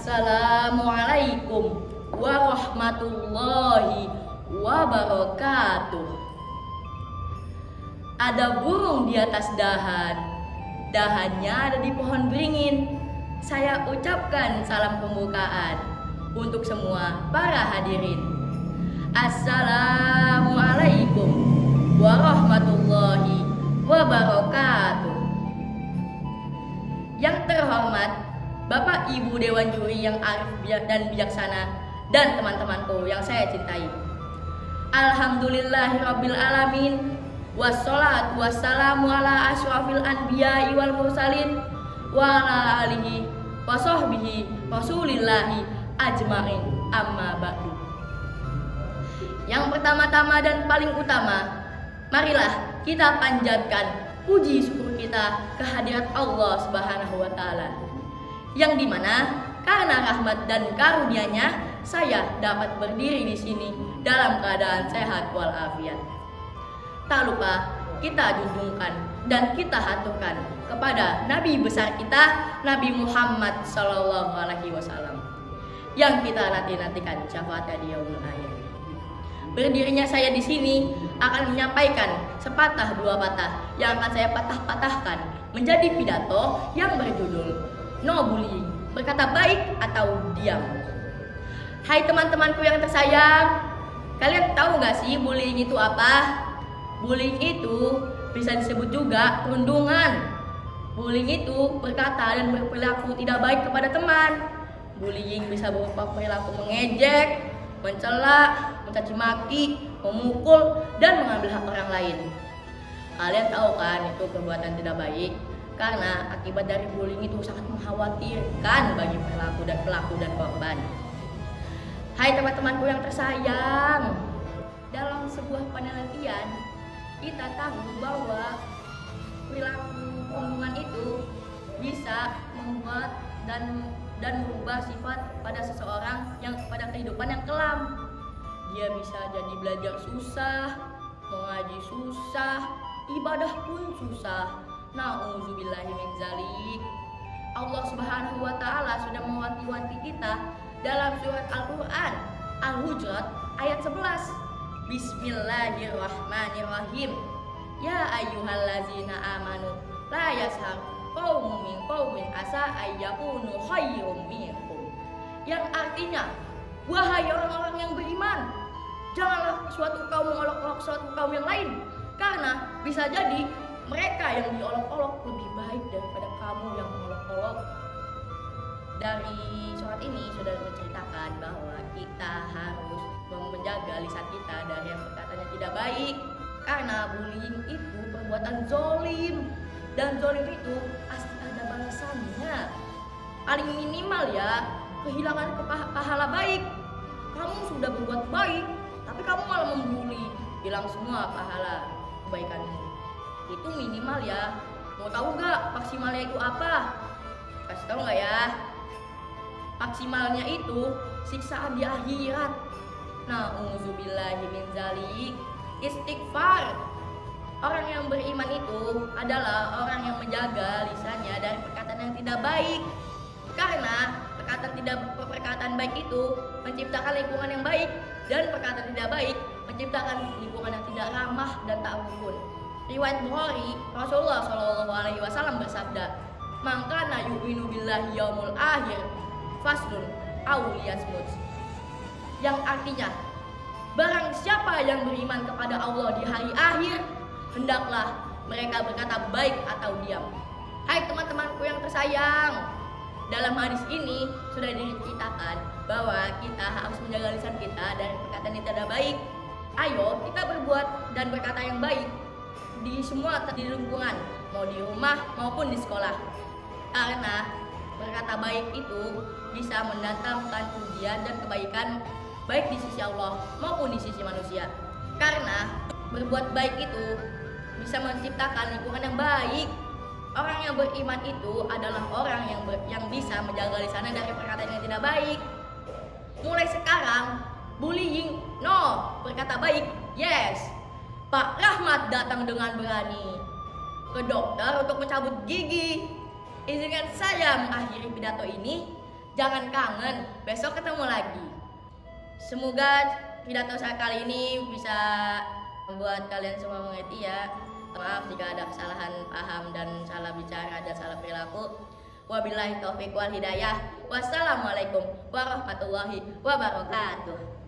Assalamualaikum warahmatullahi wabarakatuh. Ada burung di atas dahan, dahannya ada di pohon beringin. Saya ucapkan salam pembukaan untuk semua para hadirin. Assalamualaikum warahmatullahi wabarakatuh. Yang terhormat Bapak Ibu Dewan Juri yang arif dan bijaksana dan teman-temanku yang saya cintai. Alhamdulillahirabbil alamin. Wassalatu wassalamu ala asyrafil anbiya'i wal mursalin wa ala alihi wa sahbihi rasulillahi ajma'in, amma ba'du. Yang pertama-tama dan paling utama, marilah kita panjatkan puji syukur kita kehadirat Allah Subhanahu wa taala, yang dimana karena rahmat dan karunia-Nya saya dapat berdiri di sini dalam keadaan sehat walafiat. Tak lupa kita junjungkan dan kita haturkan kepada Nabi besar kita, Nabi Muhammad Sallallahu Alaihi Wasallam, yang kita nanti-nantikan syafaatnya di yaumul akhir. Berdirinya saya di sini akan menyampaikan sepatah dua patah yang akan saya patah-patahkan menjadi pidato yang berjudul No Bullying, berkata baik atau diam. Hai teman-temanku yang tersayang, kalian tahu gak sih bullying itu apa? Bullying itu bisa disebut juga perundungan. Bullying itu berkata dan berperilaku tidak baik kepada teman. Bullying bisa berupa perilaku mengejek, mencela, mencaci maki, memukul, dan mengambil hak orang lain. Kalian tahu kan itu perbuatan tidak baik, karena akibat dari bullying itu sangat mengkhawatirkan bagi pelaku dan korban. Hai teman-temanku yang tersayang, dalam sebuah penelitian kita tahu bahwa perilaku perundungan itu bisa membuat dan merubah sifat pada seseorang yang pada kehidupan yang kelam. Dia bisa jadi belajar susah, mengaji susah, ibadah pun susah. Na'udzubillahi min dzalik. Allah Subhanahu wa taala sudah mewanti-wanti kita dalam surat Al-Qur'an Al-Hujurat ayat 11. Bismillahirrahmanirrahim. Ya ayyuhallazina amanu la yashar qaumun min qaumin asa ayyakunu khairum minkum. Yang artinya, wahai orang-orang yang beriman, janganlah suatu kaum mengolok-olok suatu kaum yang lain, karena bisa jadi mereka yang diolok-olok lebih baik daripada kamu yang mengolok-olok. Dari surat ini sudah menceritakan bahwa kita harus menjaga lisan kita dari yang perkataannya tidak baik, karena bullying itu perbuatan zolim, dan zolim itu pasti ada balasannya. Paling minimal ya, kehilangan pahala baik. Kamu sudah berbuat baik, tapi kamu malah membuli, hilang semua pahala kebaikanmu. Itu minimal ya. Mau tahu gak maksimalnya itu apa? Kasih tahu gak ya? Maksimalnya itu siksaan di akhirat. Na'udzubillahi min dzalik. Istighfar. Orang yang beriman itu adalah orang yang menjaga lisannya dari perkataan yang tidak baik, karena perkataan baik itu menciptakan lingkungan yang baik, dan perkataan tidak baik menciptakan lingkungan yang tidak ramah dan tak rukun. Riwayat Bukhari, Rasulullah Shallallahu Alaihi Wasallam bersabda, "Man kana yu'minu billahi yaumul akhir faslun aw liyasmut." Yang artinya, barang siapa yang beriman kepada Allah di hari akhir, hendaklah mereka berkata baik atau diam. Hai teman-temanku yang tersayang, dalam hadis ini sudah diceritakan bahwa kita harus menjaga lisan kita dari perkataan yang tidak baik. Ayo kita berbuat dan berkata yang baik di semua di lingkungan, mau di rumah maupun di sekolah, karena berkata baik itu bisa mendatangkan pujian dan kebaikan baik di sisi Allah maupun di sisi manusia. Karena berbuat baik itu bisa menciptakan lingkungan yang baik. Orang yang beriman itu adalah orang yang bisa menjaga lisannya dari perkataan yang tidak baik. Mulai sekarang, bullying no, berkata baik yes. Pak Rahmat datang dengan berani ke dokter untuk mencabut gigi. Izinkan saya mengakhiri pidato ini. Jangan kangen, besok ketemu lagi. Semoga pidato saya kali ini bisa membuat kalian semua mengerti ya. Maaf jika ada kesalahan paham dan salah bicara dan salah perilaku. Wabillahi taufiq wal hidayah. Wassalamualaikum warahmatullahi wabarakatuh.